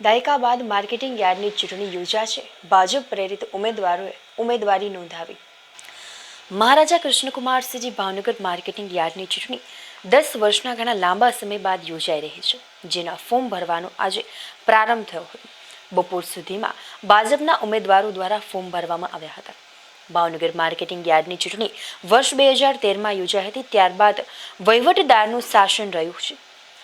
દાયકા બાદ માર્કેટિંગ યાર્ડની ચૂંટણી યોજાશે. ભાજપ પ્રેરિત ઉમેદવારોએ ઉમેદવારી નોંધાવી. મહારાજા કૃષ્ણકુમારસિંહજી ભાવનગર માર્કેટિંગ યાર્ડની ચૂંટણી 10 વર્ષના ઘણા લાંબા સમય બાદ યોજાઈ રહી છે, જેના ફોર્મ ભરવાનો આજે પ્રારંભ થયો હતો. બપોર સુધીમાં ભાજપના ઉમેદવારો દ્વારા ફોર્મ ભરવામાં આવ્યા હતા. ભાવનગર માર્કેટિંગ યાર્ડની ચૂંટણી વર્ષ 2013માં યોજાઈ હતી. ત્યારબાદ વહીવટદારનું શાસન રહ્યું છે.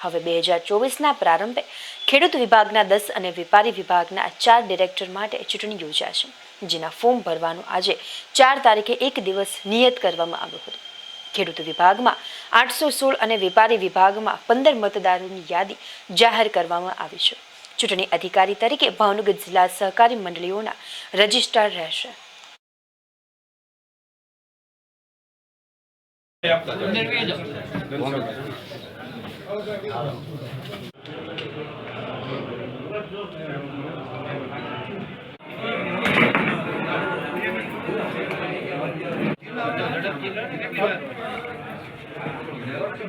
હવે 2024ના પ્રારંભે ખેડૂત વિભાગના 10 અને વેપારી વિભાગના 4 ડિરેક્ટર માટે ચૂંટણી યોજાશે, જેના ફોર્મ ભરવાનું આજે 4 તારીખે એક દિવસ નિયત કરવામાં આવ્યો હતો. ખેડૂત વિભાગમાં 816 અને વેપારી વિભાગમાં 15 મતદારોની યાદી જાહેર કરવામાં આવી છે. ચૂંટણી અધિકારી તરીકે ભાવનગર જિલ્લા સહકારી મંડળીઓના રજિસ્ટ્રાર રહેશે.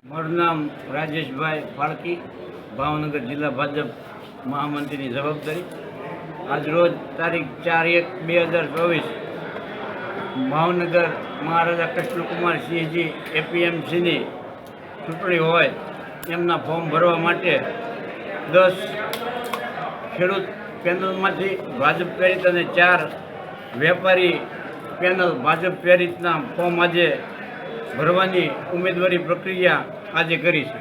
મારું નામ રાજેશભાઈ ફાળકી, ભાવનગર જિલ્લા ભાજપ મહામંત્રીની જવાબદારી. આજરોજ તારીખ 4/1/2024 ભાવનગર મહારાજા કૃષ્ણકુમારસિંહજી એપીએમસીની ચૂંટણી હોય એમના ફોર્મ ભરવા માટે 10 ખેડૂત પેનલમાંથી ભાજપ પ્રેરિત અને 4 વેપારી પેનલ ભાજપ પ્રેરિતના ફોર્મ આજે ભરવાની ઉમેદવારી પ્રક્રિયા આજે કરી છે.